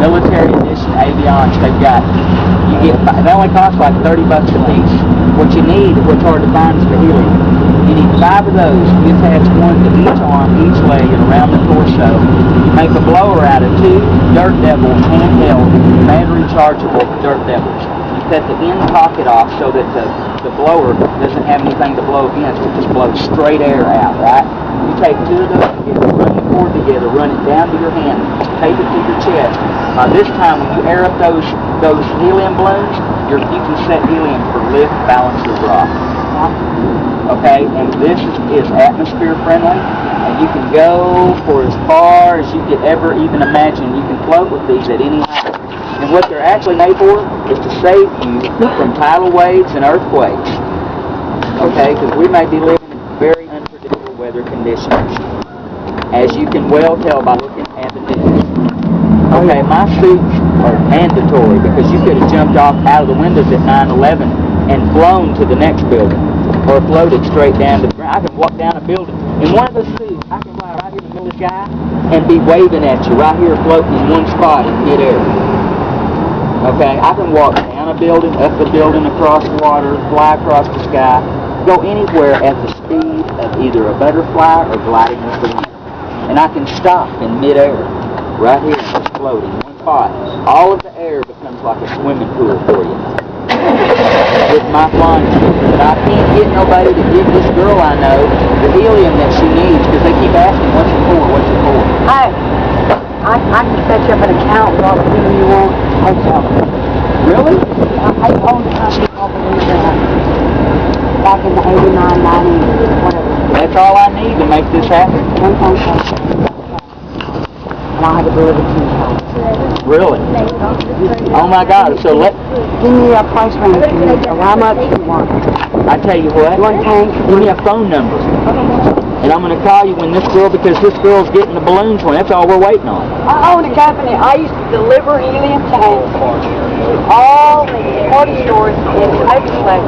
military edition avionics they've got. You get, they only cost like $30 a piece. What you need, what's hard to find, is the helium. You need 5 of those. You attach one to each arm, each leg, and around the torso. You make a blower out of 2 Dirt Devils, handheld, battery chargeable Dirt Devils. You cut the end pocket off so that the blower doesn't have anything to blow against. It just blows straight air out, right? You take 2 of those together, run the cord together, run it down to your hand, tape it to your chest. This time, when you air up those helium balloons, you can set helium for lift, balance, or drop. Okay, and this is atmosphere friendly, and you can go for as far as you could ever even imagine. You can float with these at any height. And what they're actually made for is to save you from tidal waves and earthquakes. Okay, because we may be living in very unpredictable weather conditions, as you can well tell by looking at the news. Okay, my suits are mandatory because you could have jumped off out of the windows at 9/11 and flown to the next building, or floated straight down to the ground. I can walk down a building. In one of those suits, I can fly right here in the middle of the sky and be waving at you right here floating in one spot in midair. Okay, I can walk down a building, up a building, across the water, fly across the sky, go anywhere at the speed of either a butterfly or gliding with the wind. And I can stop in midair, right here, just floating in one spot. All of the air becomes like a swimming pool for you. With my flying suit. But I can't get nobody to give this girl I know the helium that she needs, because they keep asking, what's it for, what's it for? Hey, I can set you up an account with all the helium you want. Hotel. Really? I own a company called back in the 89, 90, whatever. That's all I need to make this happen. One phone call. And I'll have it delivered to your house. Really? Oh my God! So give me a price range you need, so how much you want. I tell you what. You want tanks? Give me a phone number, and I'm going to call you when this girl, because this girl's getting the balloons one. That's all we're waiting on. I own a company. I used to deliver helium tanks to all the party stores in Oakland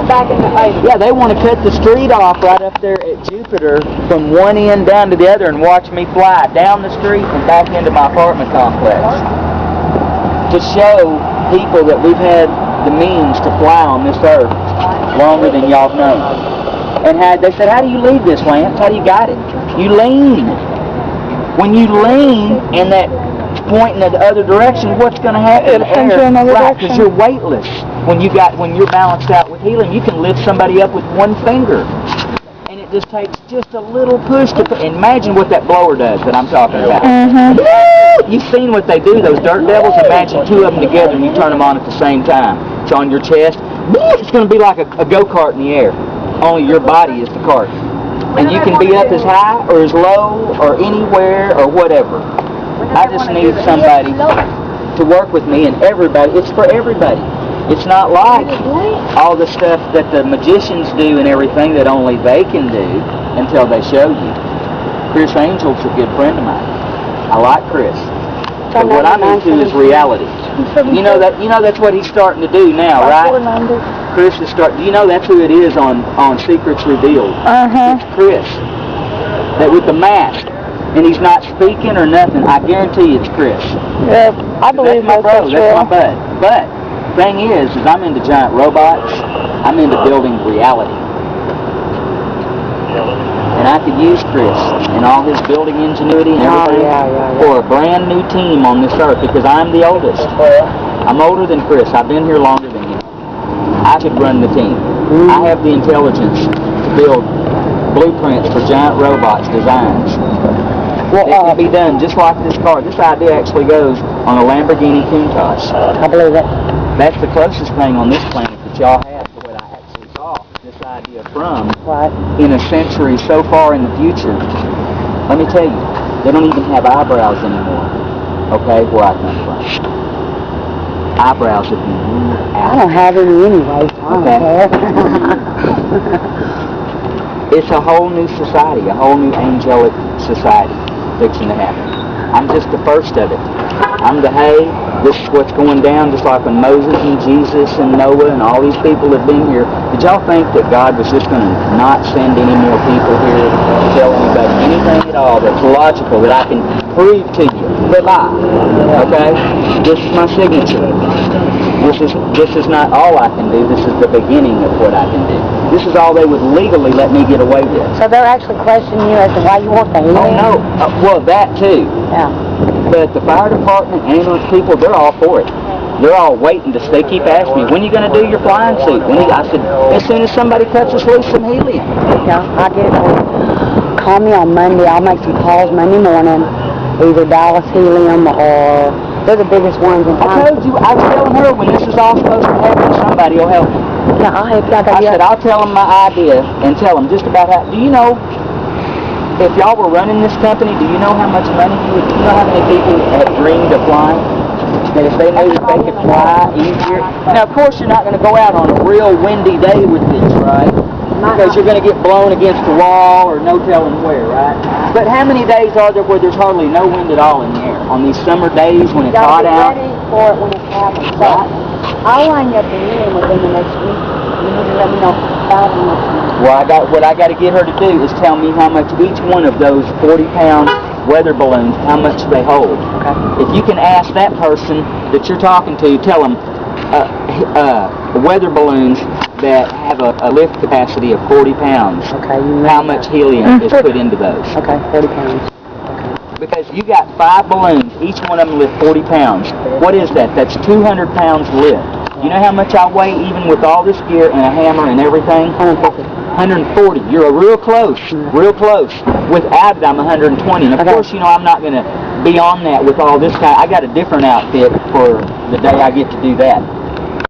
back in the 80s. Yeah, they want to cut the street off right up there at Jupiter from one end down to the other and watch me fly down the street and back into my apartment complex to show people that we've had the means to fly on this earth longer than y'all know. And they said, how do you lead this, Lance? How do you guide it? You lean. When you lean and that pointing in the other direction, what's going to happen? It'll send you another direction. Because you're weightless. When you're balanced out with helium, you can lift somebody up with one finger. And it just takes just a little push to imagine what that blower does that I'm talking about. Mm-hmm. You've seen what they do, those Dirt Devils. Imagine 2 of them together and you turn them on at the same time. It's on your chest. It's going to be like a go-kart in the air. Only your body is the cart. And you can be up as high or as low or anywhere or whatever. I just need somebody to work with me, and everybody. It's for everybody. It's not like all the stuff that the magicians do and everything that only they can do until they show you. Chris Angel's a good friend of mine. I like Chris. But what I'm into is reality. You know that's what he's starting to do now, right? Chris is starting. You know that's who it is on Secrets Revealed. It's Chris. That with the mask, and he's not speaking or nothing. I guarantee it's Chris. Yeah, I believe that's my bro. That's my bud. But thing is I'm into giant robots. I'm into building reality. And I could use Chris and all his building ingenuity and everything for a brand new team on this earth, because I'm the oldest. I'm older than Chris. I've been here longer than him. I could run the team. I have the intelligence to build blueprints for giant robots designs. It can be done just like this car. This idea actually goes on a Lamborghini Countach. I believe it. That's the closest thing on this planet that y'all have to what I actually saw this idea from in a century so far in the future. Let me tell you, they don't even have eyebrows anymore. Okay, where I come from. Eyebrows have been ruled out. I don't have any anyway. It's a whole new society, a whole new angelic society fixing to happen. I'm just the first of it. I'm the hay. This is what's going down, just like when Moses and Jesus and Noah and all these people have been here. Did y'all think that God was just going to not send any more people here to tell anybody anything at all that's logical that I can prove to you? Goodbye. Okay? This is my signature. This is not all I can do. This is the beginning of what I can do. This is all they would legally let me get away with. So they're actually questioning you as to why you want the helium? Oh, no. Well, that too. Yeah. But the fire department, ambulance people, they're all for it. They're all waiting to. They keep asking me, when are you going to do your flying suit? I said, as soon as somebody cuts us loose some helium. Yeah, I get it. Call me on Monday. I'll make some calls Monday morning. Either Dallas Helium or they're the biggest ones in town. I told you, I was telling her when this is all supposed to happen, somebody will help me. Yeah, I'll help you. I said, I'll tell them my idea and tell them just about how. Do you know, if y'all were running this company, do you know how much money do you know how many people have dreamed of flying? That if they knew that they could fly easier. Now, of course, you're not going to go out on a real windy day with this, right? Because you're going to get blown against the wall or no telling where, right? But how many days are there where there's hardly no wind at all in the air? On these summer days when it's hot out? Ready for it when it happens. So I'll line you up the helium within the next week. You need to let me know about it. Well, what I got to get her to do is tell me how much each one of those 40-pound weather balloons, how much they hold. Okay. If you can ask that person that you're talking to, tell them weather balloons that have a lift capacity of 40 pounds. Okay. How much helium is put into those? Okay, 40 pounds. Because you got 5 balloons, each one of them lift 40 pounds. What is that? That's 200 pounds lift. You know how much I weigh even with all this gear and a hammer and everything? 150. 140. You're real close. Real close. Without it, I'm 120. And of course, you know, I'm not going to be on that with all this guy. I got a different outfit for the day I get to do that.